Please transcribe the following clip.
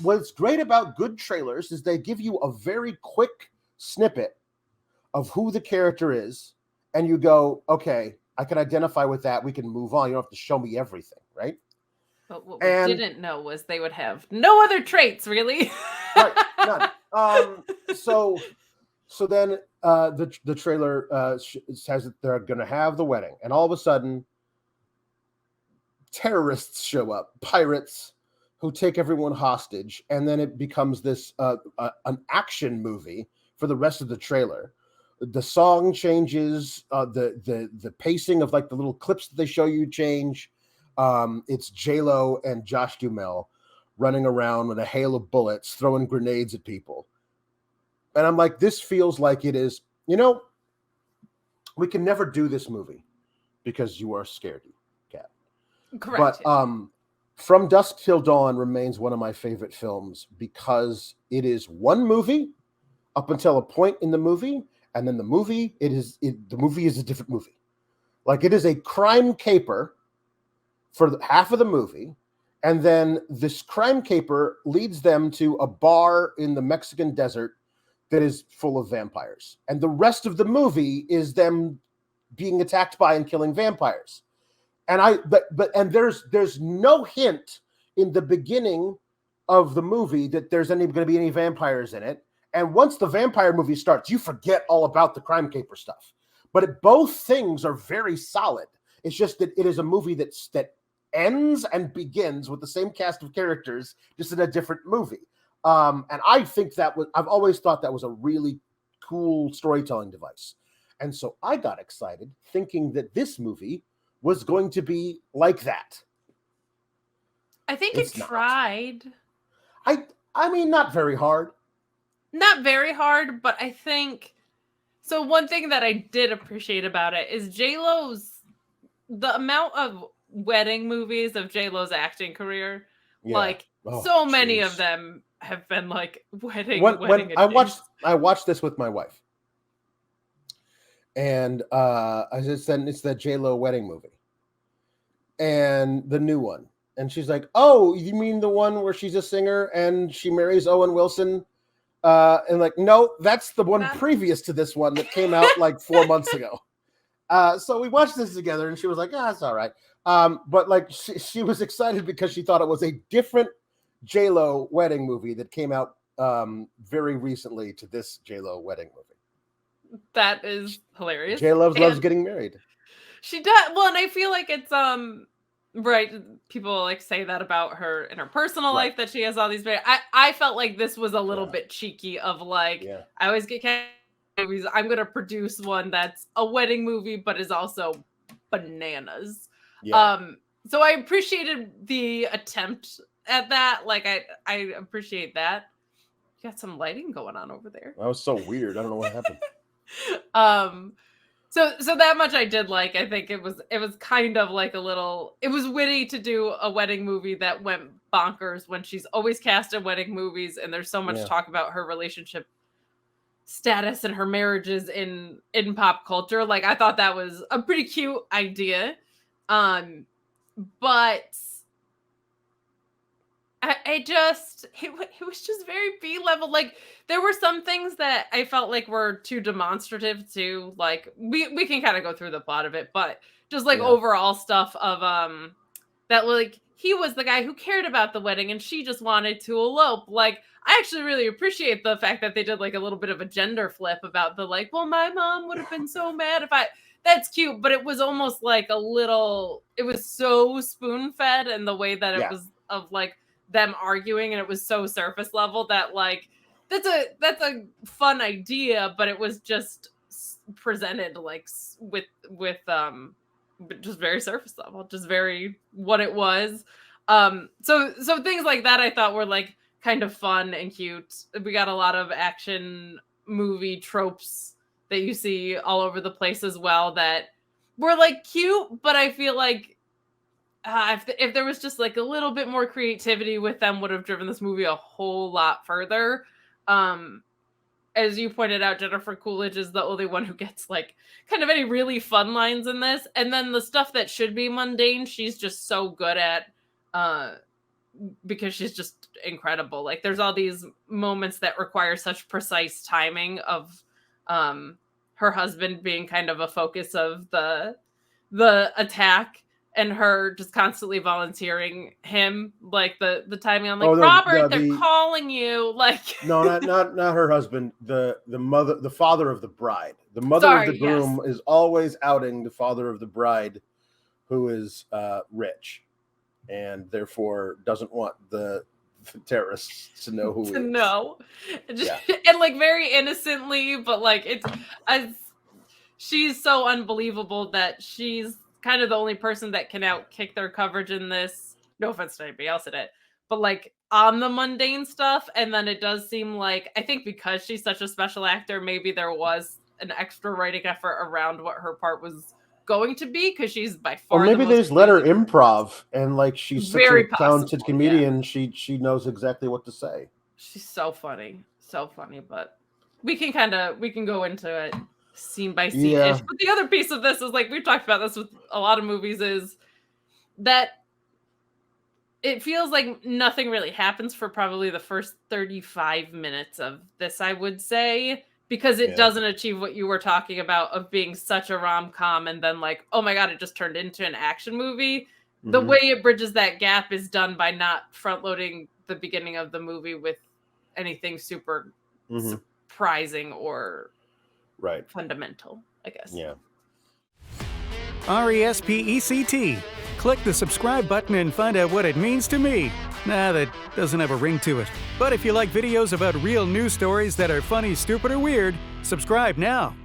what's great about good trailers is they give you a very quick snippet of who the character is, and you go, okay, I can identify with that. We can move on. You don't have to show me everything, right? But what we And didn't know was they would have no other traits, really. right, none. So then the trailer says that they're going to have the wedding, and all of a sudden, terrorists show up, pirates who take everyone hostage, and then it becomes this an action movie for the rest of the trailer. The song changes, the pacing of like the little clips that they show you change. It's J-Lo and Josh Duhamel running around with a hail of bullets, throwing grenades at people. And I'm like, this feels like it is, we can never do this movie because you are scaredy cat. Correct. But From Dusk Till Dawn remains one of my favorite films because it is one movie up until a point in the movie, and then the movie is a different movie. Like, it is a crime caper for half of the movie, and then this crime caper leads them to a bar in the Mexican desert that is full of vampires, and the rest of the movie is them being attacked by and killing vampires. And there's no hint in the beginning of the movie that there's going to be any vampires in it. And once the vampire movie starts, you forget all about the crime caper stuff. But both things are very solid. It's just that it is a movie that ends and begins with the same cast of characters, just in a different movie. And I think I've always thought that was a really cool storytelling device. And so I got excited thinking that this movie was going to be like that. I think it tried. I mean, not very hard. Not very hard, but I think... So one thing that I did appreciate about it is the amount of wedding movies of J-Lo's acting career. Yeah. Like, many of them have been like wedding. When I watched this with my wife. And I just said, it's that J-Lo wedding movie. And the new one. And she's like, oh, you mean the one where she's a singer and she marries Owen Wilson? And like, no, that's the one previous to this one that came out like 4 months ago. So we watched this together and she was like, it's all right. But like she was excited because she thought it was a different J-Lo wedding movie that came out very recently to this J-Lo wedding movie. That is hilarious. J-Lo loves getting married. She does. Well, and I feel like it's right. People like say that about her in her personal life, that she has all these. I felt like this was a little bit cheeky of like, I always get movies. I'm going to produce one that's a wedding movie, but is also bananas. Yeah. So I appreciated the attempt at that. Like I appreciate that. You got some lighting going on over there. That was so weird. I don't know what happened. So that much I did like. I think it was kind of like it was witty to do a wedding movie that went bonkers when she's always cast in wedding movies and there's so much talk about her relationship status and her marriages in pop culture. Like, I thought that was a pretty cute idea. But it was just very B-level. Like, there were some things that I felt like were too demonstrative to, like, we can kind of go through the plot of it, but just like overall stuff of that, like, he was the guy who cared about the wedding and she just wanted to elope. Like, I actually really appreciate the fact that they did like a little bit of a gender flip about the like, well, my mom would have been so mad if that's cute, but it was almost like it was so spoon-fed in the way that it was of like them arguing, and it was so surface level that like that's a fun idea, but it was just presented like with just very surface level, just very what it was. So things like that I thought were like kind of fun and cute. We got a lot of action movie tropes that you see all over the place as well that were like cute, but I feel like if there was just like a little bit more creativity with them, would have driven this movie a whole lot further. As you pointed out, Jennifer Coolidge is the only one who gets like kind of any really fun lines in this. And then the stuff that should be mundane, she's just so good at because she's just incredible. Like there's all these moments that require such precise timing of her husband being kind of a focus of the attack, and her just constantly volunteering him, like the timing. I'm like, Robert, they're calling you. Like, no, not her husband. The father of the bride. The mother of the groom is always outing the father of the bride, who is rich, and therefore doesn't want the terrorists to know who. And like very innocently, but like she's so unbelievable that she's kind of the only person that can outkick their coverage in this. No offense to anybody else in it, but like on the mundane stuff. And then it does seem like, I think because she's such a special actor, maybe there was an extra writing effort around what her part was going to be, because she's by far. Or maybe they just let her improv, and like she's such a talented comedian, she knows exactly what to say. She's so funny, but we can go into it scene by scene ish. But the other piece of this is, like, we've talked about this with a lot of movies, is that it feels like nothing really happens for probably the first 35 minutes of this, I would say, because it doesn't achieve what you were talking about of being such a rom-com and then like, oh my God, it just turned into an action movie. Mm-hmm. The way it bridges that gap is done by not front-loading the beginning of the movie with anything super surprising or fundamental, I guess. Yeah. RESPECT. Click the subscribe button and find out what it means to me. Nah, that doesn't have a ring to it. But if you like videos about real news stories that are funny, stupid, or weird, subscribe now.